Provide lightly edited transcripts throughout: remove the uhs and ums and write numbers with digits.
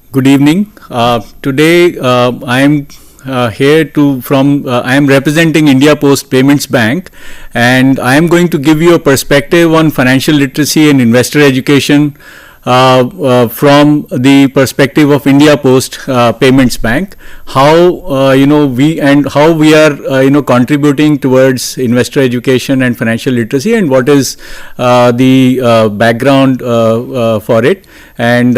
Good evening. Today I am I am representing India Post Payments Bank, and I am going to give you a perspective on financial literacy and investor education from the perspective of India Post Payments Bank. How we are contributing towards investor education and financial literacy, and what is the background for it. And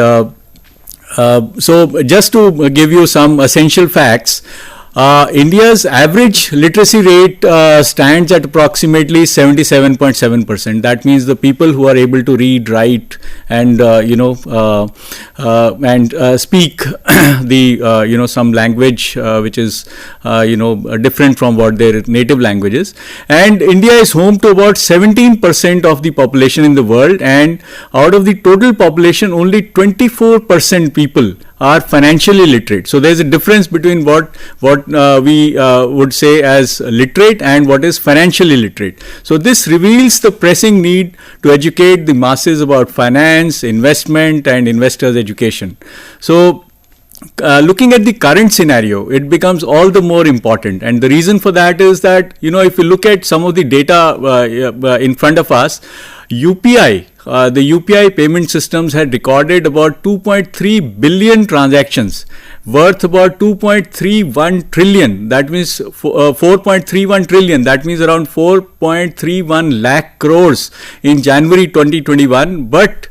so just to give you some essential facts, India's average literacy rate stands at approximately 77.7%. That means the people who are able to read, write, and speak the some language which is different from what their native language is. And India is home to about 17% of the population in the world, and out of the total population, only 24% people are financially literate. So there's a difference between what we would say as literate and what is financially literate. So this reveals the pressing need to educate the masses about finance, investment, and investors' education. So looking at the current scenario, it becomes all the more important, and the reason for that is that if you look at some of the data in front of us, UPI. The UPI payment systems had recorded about 2.3 billion transactions worth about 2.31 trillion. That means 4.31 trillion. That means around 4.31 lakh crores in January 2021. But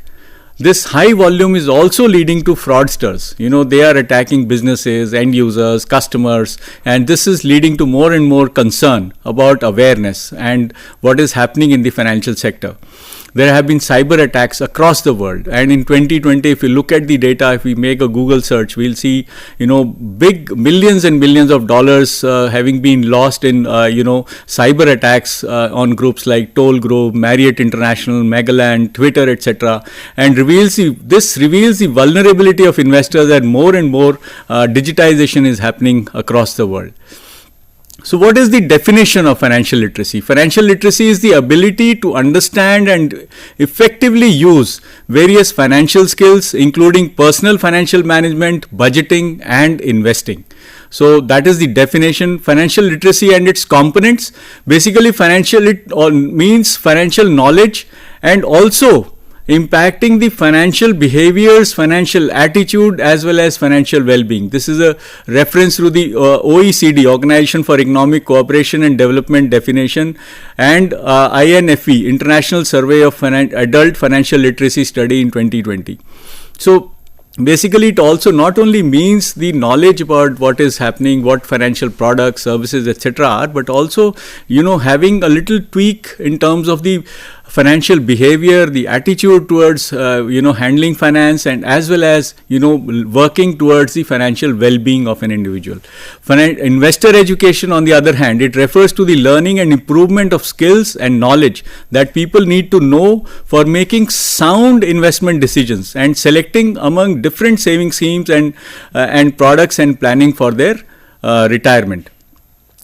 this high volume is also leading to fraudsters. They are attacking businesses, end users, customers, and this is leading to more and more concern about awareness and what is happening in the financial sector. There have been cyber attacks across the world, and in 2020, if you look at the data, if we make a Google search, we'll see big millions and millions of dollars having been lost in cyber attacks on groups like Toll Group, Marriott International, Megaland, Twitter, etc. And this reveals the vulnerability of investors, and more digitization is happening across the world. So what is the definition of financial literacy? Financial literacy is the ability to understand and effectively use various financial skills, including personal financial management, budgeting, and investing. So that is the definition. Financial literacy and its components. Basically, means financial knowledge and also impacting the financial behaviors, financial attitude, as well as financial well-being. This is a reference to the OECD, Organization for Economic Cooperation and Development definition, and INFE, International Survey of Adult Financial Literacy Study in 2020. So basically, it also not only means the knowledge about what is happening, what financial products, services, etc. are, but also, having a little tweak in terms of the financial behavior, the attitude towards, handling finance, and as well as, working towards the financial well-being of an individual. Investor education, on the other hand, it refers to the learning and improvement of skills and knowledge that people need to know for making sound investment decisions and selecting among different saving schemes and products and planning for their retirement.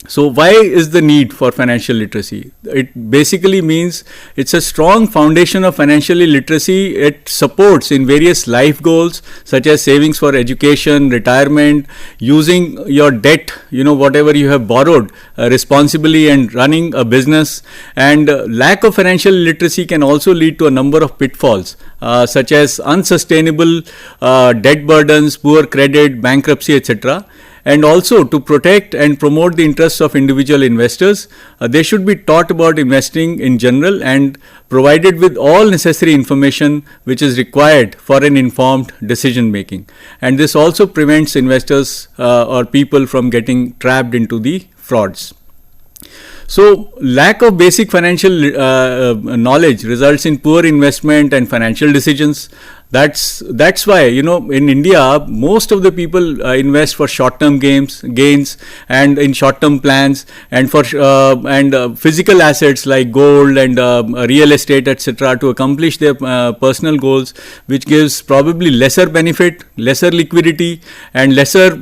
So why is the need for financial literacy? It basically means it's a strong foundation of financial literacy. It supports in various life goals such as savings for education, retirement, using your debt, whatever you have borrowed responsibly, and running a business. And lack of financial literacy can also lead to a number of pitfalls such as unsustainable debt burdens, poor credit, bankruptcy, etc. And also, to protect and promote the interests of individual investors, they should be taught about investing in general and provided with all necessary information which is required for an informed decision making. And this also prevents investors or people from getting trapped into the frauds. So lack of basic financial knowledge results in poor investment and financial decisions. That's why, in India, most of the people invest for short-term gains and in short-term plans, and for physical assets like gold and real estate, etc., to accomplish their personal goals, which gives probably lesser benefit, lesser liquidity, and lesser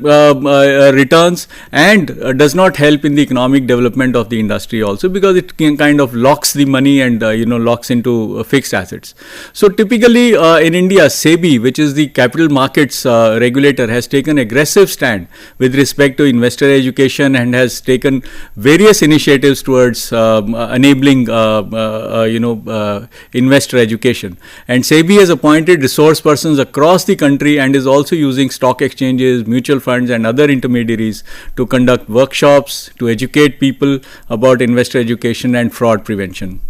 returns, and does not help in the economic development of the industry also, because it kind of locks the money and locks into fixed assets. So typically in India, India, SEBI, which is the capital markets regulator, has taken aggressive stand with respect to investor education and has taken various initiatives towards enabling investor education. And SEBI has appointed resource persons across the country and is also using stock exchanges, mutual funds and other intermediaries to conduct workshops to educate people about investor education and fraud prevention.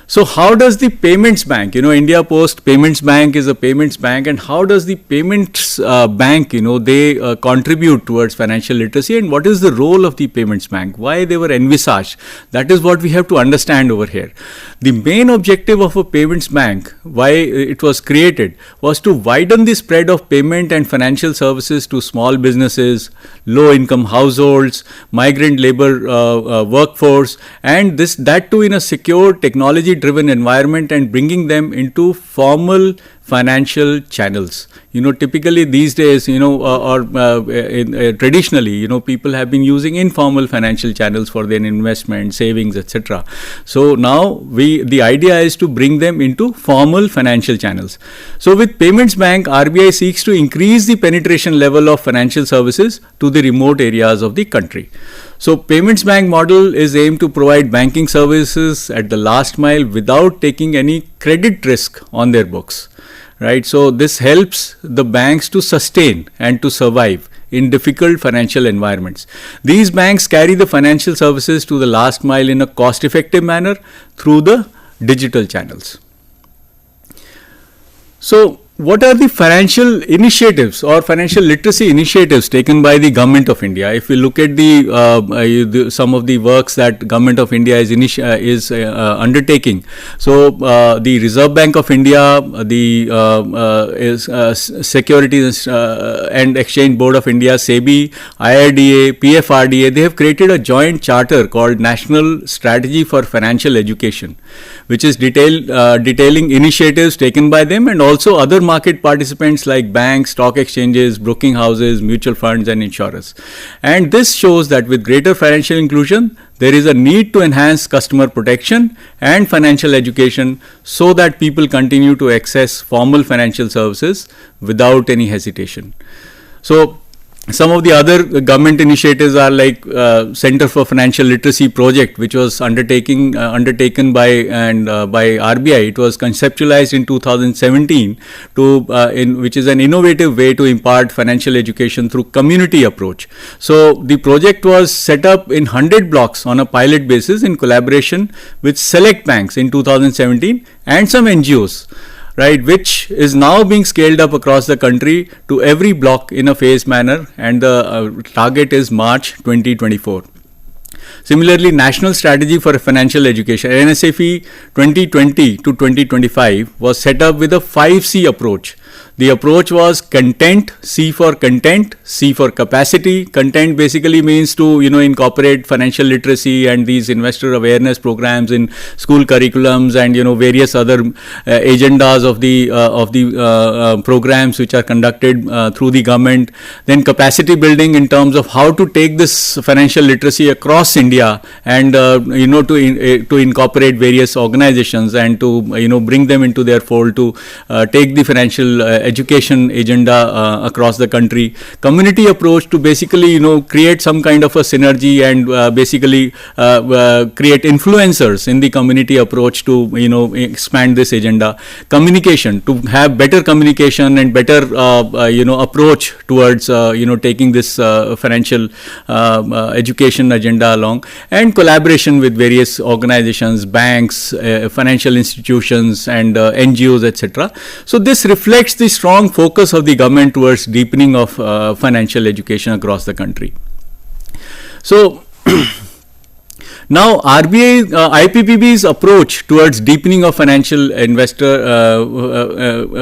So how does the payments bank, India Post Payments Bank is a payments bank, and how does the payments bank, they contribute towards financial literacy, and what is the role of the payments bank? Why they were envisaged? That is what we have to understand over here. The main objective of a payments bank, why it was created, was to widen the spread of payment and financial services to small businesses, low income households, migrant labor workforce, and that too in a secure technology driven environment, and bringing them into formal financial channels. Typically these days, traditionally, people have been using informal financial channels for their investment, savings, etc. So now the idea is to bring them into formal financial channels. So with Payments Bank, RBI seeks to increase the penetration level of financial services to the remote areas of the country. So Payments Bank model is aimed to provide banking services at the last mile without taking any credit risk on their books. Right, so this helps the banks to sustain and to survive in difficult financial environments. These banks carry the financial services to the last mile in a cost-effective manner through the digital channels. So, what are the financial initiatives or financial literacy initiatives taken by the Government of India? If we look at some of the works that Government of India is undertaking, so the Reserve Bank of India, the Securities and Exchange Board of India, SEBI, IRDA, PFRDA, they have created a joint charter called National Strategy for Financial Education, which is detailing initiatives taken by them and also other market participants like banks, stock exchanges, broking houses, mutual funds and insurers. And this shows that with greater financial inclusion, there is a need to enhance customer protection and financial education so that people continue to access formal financial services without any hesitation. So some of the other government initiatives are like Center for Financial Literacy project, which was undertaken by RBI. It was conceptualized in 2017 which is an innovative way to impart financial education through community approach. So the project was set up in 100 blocks on a pilot basis in collaboration with select banks in 2017 and some NGOs. Right, which is now being scaled up across the country to every block in a phased manner, and the target is March 2024. Similarly, National Strategy for Financial Education, NSFE 2020 to 2025, was set up with a 5C approach. The approach was content, C for content, C for capacity. Content basically means to incorporate financial literacy and these investor awareness programs in school curriculums and various other agendas of the programs which are conducted through the government. Then capacity building in terms of how to take this financial literacy across India and to incorporate various organizations and to bring them into their fold to take the financial education agenda across the country. Community approach to basically create some kind of a synergy and basically create influencers in the community approach to expand this agenda. Communication, to have better communication and better approach towards taking this financial education agenda along, and collaboration with various organizations, banks, financial institutions and NGOs, etc. So this reflects the strong focus of the government towards deepening of financial education across the country. So now RBI, IPPB's approach towards deepening of financial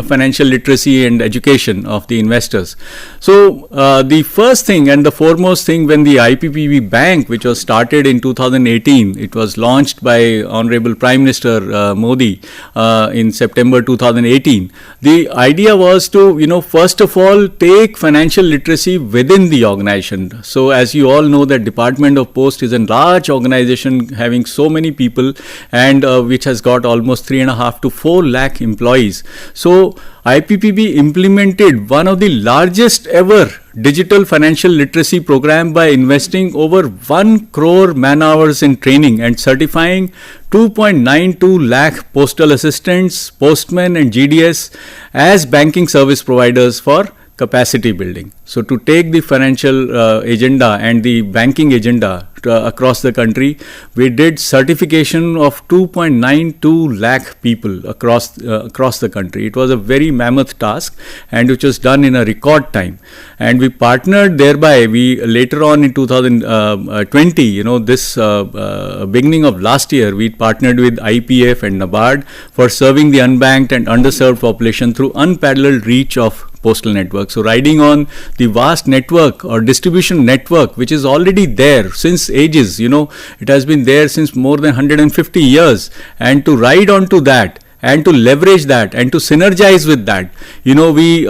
financial literacy and education of the investors. So the first thing and the foremost thing, when the IPPB Bank, which was started in 2018, it was launched by Honorable Prime Minister Modi in September 2018. The idea was to first of all take financial literacy within the organization. So as you all know, that Department of Post is a large organization organization having so many people, and which has got almost 3.5 to 4 lakh employees. So IPPB implemented one of the largest ever digital financial literacy program by investing over 1 crore man hours in training and certifying 2.92 lakh postal assistants, postmen and GDS as banking service providers for capacity building. So to take the financial agenda and the banking agenda across the country, we did certification of 2.92 lakh people across the country. It was a very mammoth task, and which was done in a record time. And we partnered thereby. We later on in 2020, this beginning of last year, we partnered with IPF and NABARD for serving the unbanked and underserved population through unparalleled reach of postal network. So riding on the vast network or distribution network which is already there since ages, it has been there since more than 150 years, and to ride on to that and to leverage that and to synergize with that, we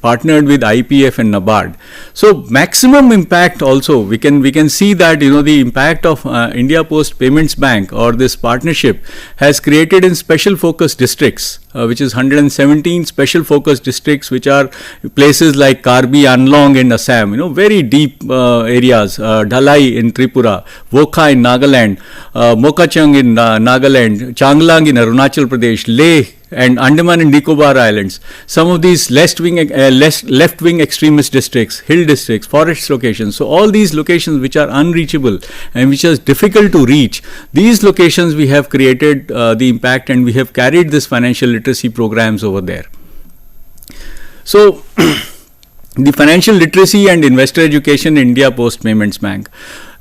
partnered with IPF and NABARD. So maximum impact also, we can see that, the impact of India Post Payments Bank or this partnership has created in special focus districts, which is 117 special focus districts, which are places like Karbi Anlong in Assam, very deep areas, Dhalai in Tripura, Vokha in Nagaland, Mokachung in Nagaland, Changlang in Arunachal Pradesh, Leh and Andaman and Nicobar Islands. Some of these left-wing extremist districts, hill districts, forest locations. So all these locations which are unreachable and which are difficult to reach, these locations we have created the impact, and we have carried this financial literacy programs over there. So the financial literacy and investor education in India Post Payments Bank.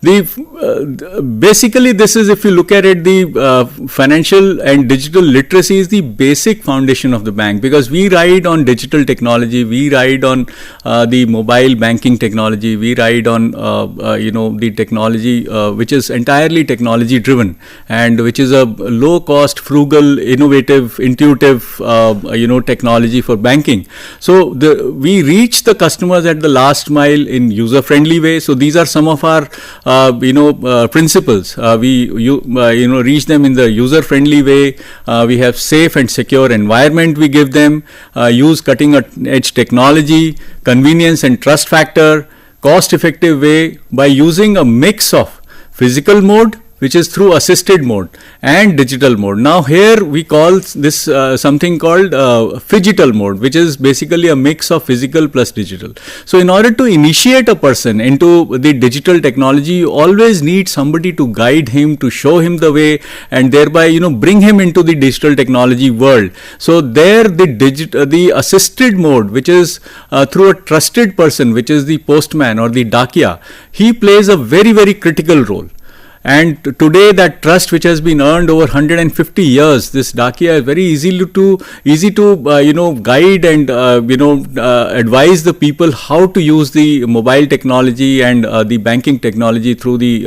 Basically, this is, if you look at it, the financial and digital literacy is the basic foundation of the bank, because we ride on digital technology, we ride on the mobile banking technology, we ride on the technology which is entirely technology driven, and which is a low cost, frugal, innovative, intuitive technology for banking. So we reach the customers at the last mile in user friendly way. So these are some of our principles. We reach them in the user friendly way. We have safe and secure environment we give them, use cutting edge technology, convenience and trust factor, cost effective way by using a mix of physical mode, which is through assisted mode, and digital mode. Now here we call this something called phygital mode, which is basically a mix of physical plus digital. So in order to initiate a person into the digital technology, you always need somebody to guide him, to show him the way, and thereby bring him into the digital technology world. So there the assisted mode, which is through a trusted person, which is the postman or the dakia, he plays a very, very critical role. And today that trust which has been earned over 150 years, this dakia is very easy to guide and advise the people how to use the mobile technology and the banking technology through the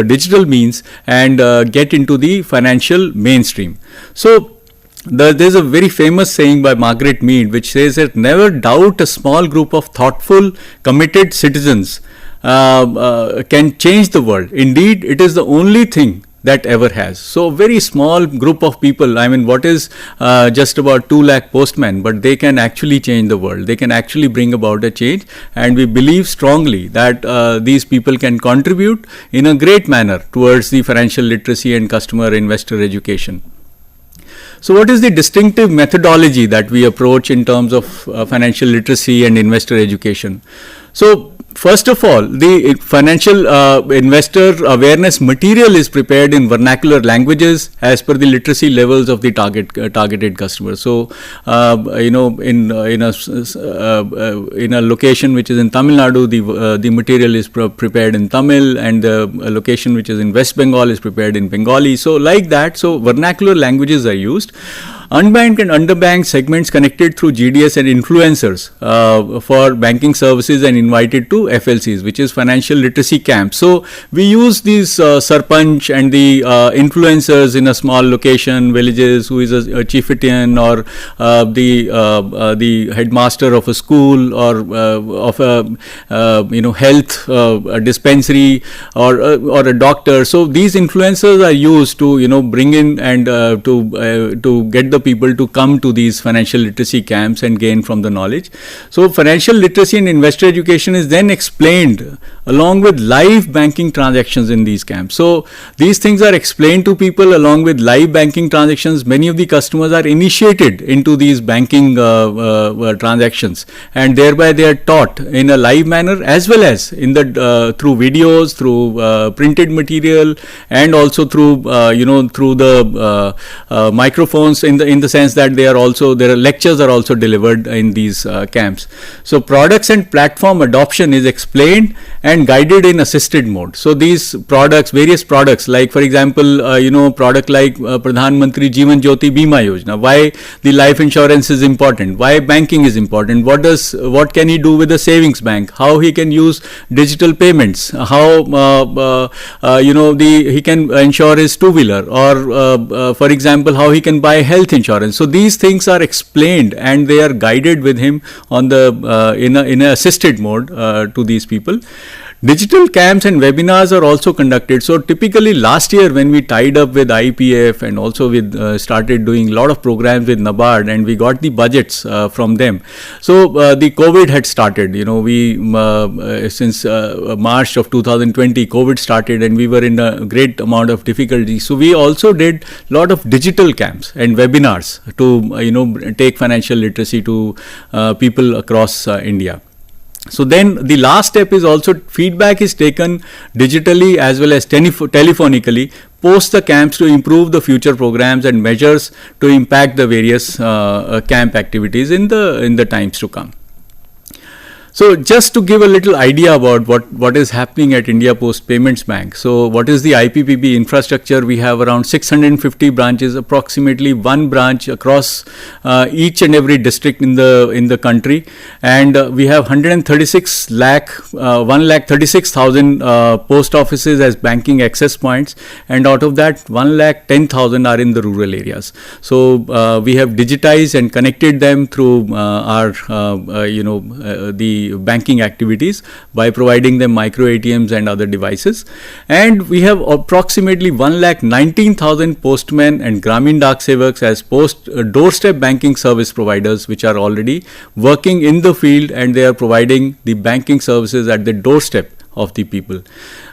digital means, and get into the financial mainstream. So there's a very famous saying by Margaret Mead which says that never doubt a small group of thoughtful, committed citizens can change the world. Indeed, it is the only thing that ever has. So very small group of people, what is just about 2 lakh postmen, but they can actually change the world. They can actually bring about a change, and we believe strongly that these people can contribute in a great manner towards the financial literacy and customer investor education. So what is the distinctive methodology that we approach in terms of financial literacy and investor education? So first of all, the financial investor awareness material is prepared in vernacular languages as per the literacy levels of the targeted customers. So, in a location which is in Tamil Nadu, the material is prepared in Tamil, and the location which is in West Bengal is prepared in Bengali. So, like that, so vernacular languages are used. Unbanked and underbanked segments connected through GDS and influencers for banking services and invited to FLCs, which is financial literacy camps. So we use these sarpanch and the influencers in a small location, villages, who is a chieftain or the headmaster of a school or of a health dispensary or a doctor. So these influencers are used to bring in and to get the people to come to these financial literacy camps and gain from the knowledge. So financial literacy and investor education is then explained along with live banking transactions in these camps. So these things are explained to people along with live banking transactions. Many of the customers are initiated into these banking transactions, and thereby they are taught in a live manner as well as in the through videos, through printed material, and also through through the microphones, in the sense that their lectures are also delivered in these camps. So products and platform adoption is explained and guided in assisted mode. So these products, various products, like for example, product like Pradhan Mantri Jeevan Jyoti Bima Yojana, why the life insurance is important, why banking is important, what can he do with the savings bank, how he can use digital payments, how he can insure his two-wheeler, or for example, how he can buy health insurance. So these things are explained and they are guided with him on the in an assisted mode to these people. Digital camps and webinars are also conducted. So typically last year when we tied up with IPF and also with started doing a lot of programs with NABARD, and we got the budgets from them. So the COVID had started, we since March of 2020 COVID started and we were in a great amount of difficulty. So we also did a lot of digital camps and webinars to take financial literacy to people across India. So then the last step is also feedback is taken digitally as well as telephonically post the camps to improve the future programs and measures to impact the various camp activities in the times to come. So just to give a little idea about what is happening at India Post Payments Bank. So what is the IPPB infrastructure? We have around 650 branches, approximately one branch across each and every district in the country, and we have 136,000 post offices as banking access points, and out of that 110,000 are in the rural areas. So we have digitized and connected them through our the banking activities by providing them micro ATMs and other devices, and we have approximately 119,000 postmen and Gramin Dak Sevaks as doorstep banking service providers, which are already working in the field and they are providing the banking services at the doorstep of the people.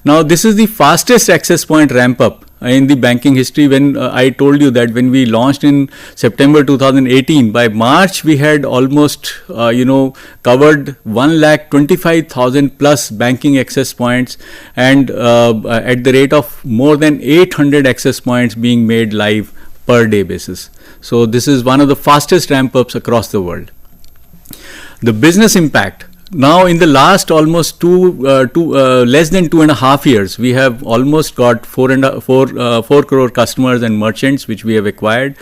Now this is the fastest access point ramp up in the banking history. When I told you that when we launched in September 2018, by March we had almost covered 125,000 plus banking access points, and at the rate of more than 800 access points being made live per day basis. So this is one of the fastest ramp ups across the world. The business impact. Now, in the last almost less than 2.5 years, we have almost got 4 crore customers and merchants which we have acquired.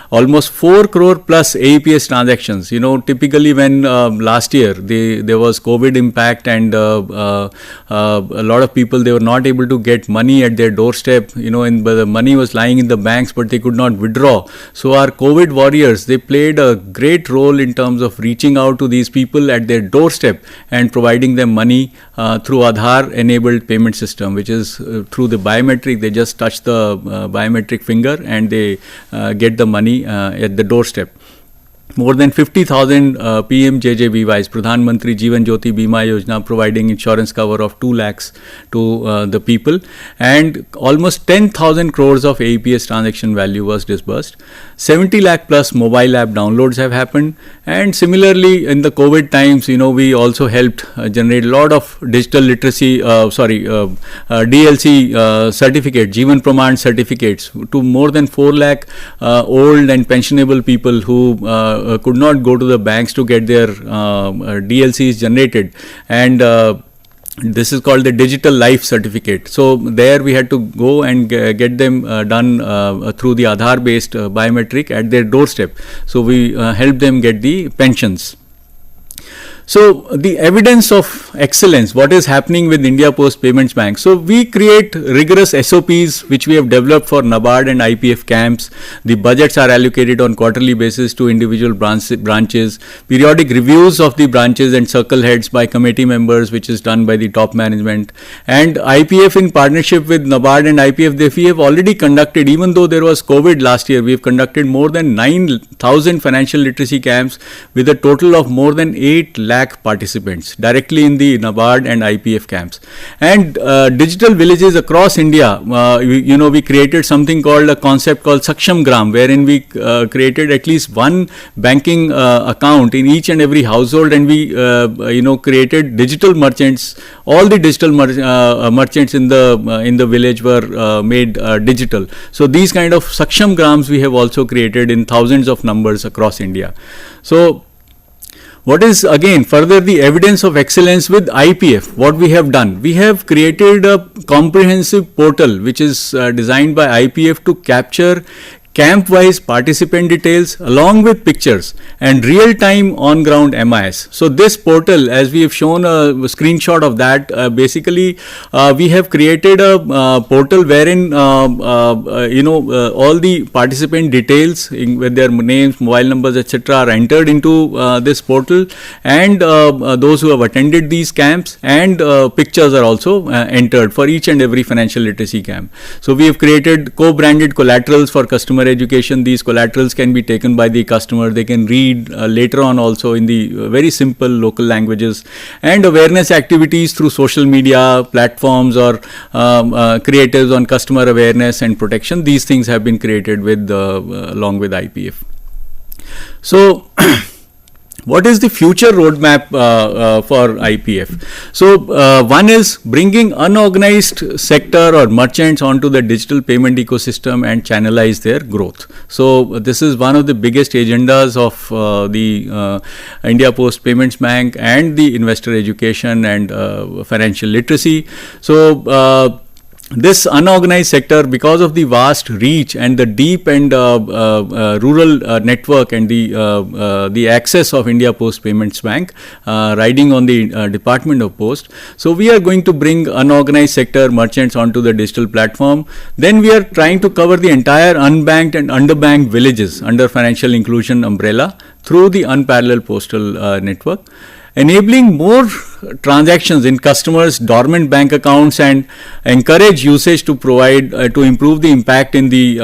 Almost 4 crore plus AEPS transactions. Typically when last year there was COVID impact and a lot of people, they were not able to get money at their doorstep. And the money was lying in the banks, but they could not withdraw. So our COVID warriors, they played a great role in terms of reaching out to these people at their doorstep and providing them money through Aadhaar enabled payment system, which is through the biometric. They just touch the biometric finger and they get the money at the doorstep. More than 50,000 PMJJBYs, Pradhan Mantri Jeevan Jyoti Bima Yojana, providing insurance cover of 2 lakhs to the people, and almost 10,000 crores of AEPS transaction value was disbursed. 70 lakh plus mobile app downloads have happened, and similarly in the COVID times, we also helped generate a lot of digital literacy, DLC certificate, Jeevan Praman certificates to more than 4 lakh old and pensionable people who could not go to the banks to get their DLCs generated, and this is called the digital life certificate. So there we had to go and get them done through the Aadhaar based biometric at their doorstep. So we helped them get the pensions. So the evidence of excellence, what is happening with India Post Payments Bank. So we create rigorous SOPs which we have developed for NABARD and IPF camps. The budgets are allocated on quarterly basis to individual branches. Periodic reviews of the branches and circle heads by committee members, which is done by the top management. And IPF, in partnership with NABARD and IPF, we have already conducted, even though there was COVID last year, we have conducted more than 9,000 financial literacy camps with a total of more than 8 lakh participants directly in the NABARD and IPF camps. And digital villages across India, we created something called a concept called Saksham Gram, wherein we created at least one banking account in each and every household, and we created digital merchants. All the digital merchants in the village were made digital. So these kind of Saksham Grams we have also created in thousands of numbers across India. So what is again further the evidence of excellence with IPF? What we have done, we have created a comprehensive portal which is designed by IPF to capture camp-wise participant details along with pictures and real-time on-ground MIS. So this portal, as we have shown a screenshot of that, basically we have created a portal wherein all the participant details with their names, mobile numbers, etc. are entered into this portal, and those who have attended these camps, and pictures are also entered for each and every financial literacy camp. So we have created co-branded collaterals for customer education. These collaterals can be taken by the customer. They can read later on also in the very simple local languages, and awareness activities through social media platforms or creatives on customer awareness and protection. These things have been created with along with IPF. So what is the future roadmap for IPF? So one is bringing unorganized sector or merchants onto the digital payment ecosystem and channelize their growth. So this is one of the biggest agendas of the India Post Payments Bank and the investor education and financial literacy. So this unorganized sector, because of the vast reach and the deep and rural network and the access of India Post Payments Bank riding on the Department of Post, so we are going to bring unorganized sector merchants onto the digital platform. Then we are trying to cover the entire unbanked and underbanked villages under financial inclusion umbrella through the unparalleled postal network, enabling more transactions in customers' dormant bank accounts and encourage usage to provide to improve the impact in the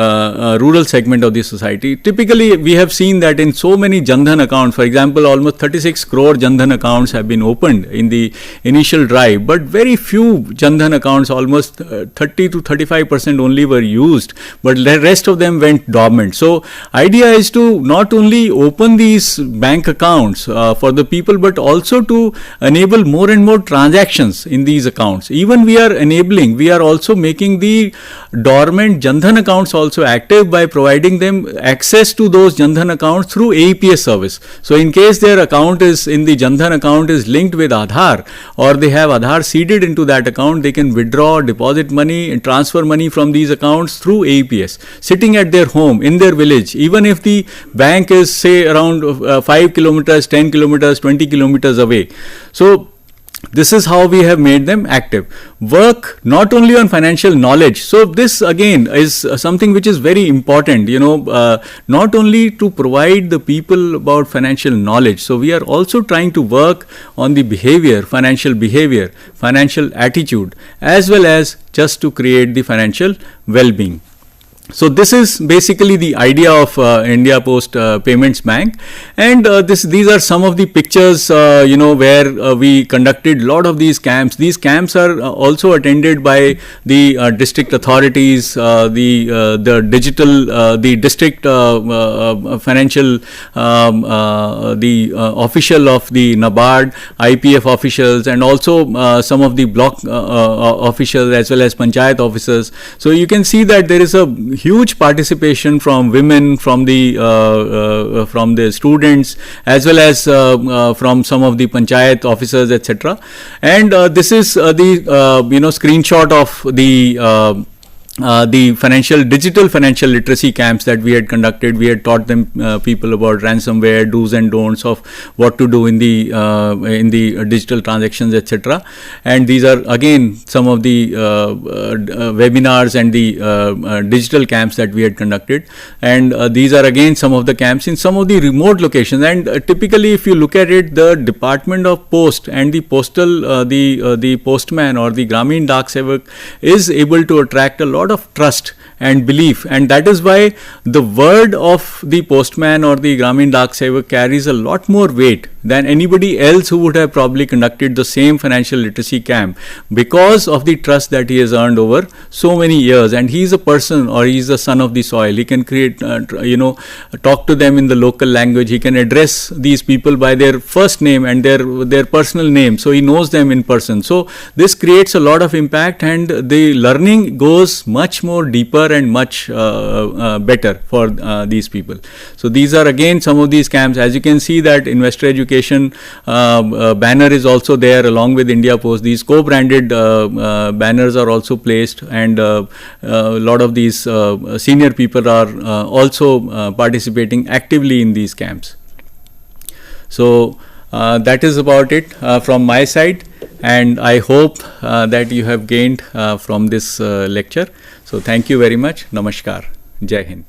rural segment of the society. Typically, we have seen that in so many Jan Dhan accounts, for example, almost 36 crore Jan Dhan accounts have been opened in the initial drive, but very few Jan Dhan accounts, almost 30 to 35% only were used, but the rest of them went dormant. So idea is to not only open these bank accounts for the people, but also to enable more and more transactions in these accounts. Even we are also making the dormant Jan Dhan accounts also active by providing them access to those Jan Dhan accounts through AEPS service. So in case their account is in the Jan Dhan account is linked with Aadhaar, or they have Aadhaar seeded into that account, they can withdraw, deposit money and transfer money from these accounts through AEPS, sitting at their home, in their village, even if the bank is say around 5 kilometers, 10 kilometers, 20 kilometers away. So this is how we have made them active. Work not only on financial knowledge. So this again is something which is very important, not only to provide the people about financial knowledge. So we are also trying to work on the behavior, financial attitude, as well as just to create the financial well-being. So this is basically the idea of India Post Payments Bank, and these are some of the pictures where we conducted a lot of these camps. These camps are also attended by the district authorities, the digital, the district financial, the official of the NABARD, IPF officials, and also some of the block officials as well as panchayat officers. So you can see that there is a huge participation from women, from the students, as well as from some of the panchayat officers, etc. And this is the screenshot of the digital financial literacy camps that we had conducted. We had taught them people about ransomware, do's and don'ts of what to do in the digital transactions, etc. And these are again some of the webinars and the digital camps that we had conducted. And these are again some of the camps in some of the remote locations. And typically, if you look at it, the Department of Post and the postal, the postman or the Gramin Dak Sevak is able to attract a lot of trust and belief, and that is why the word of the postman or the Gramin Dak Sevak carries a lot more weight than anybody else who would have probably conducted the same financial literacy camp, because of the trust that he has earned over so many years. And he is a person, or he is the son of the soil. He can create, talk to them in the local language. He can address these people by their first name and their personal name, so he knows them in person. So this creates a lot of impact, and the learning goes much more deeper and much better for these people. So these are again some of these camps. As you can see, that Investor Education banner is also there along with India Post. These co-branded banners are also placed, and a lot of these senior people are also participating actively in these camps. So that is about it from my side, and I hope that you have gained from this lecture. So thank you very much. Namaskar. Jai Hind.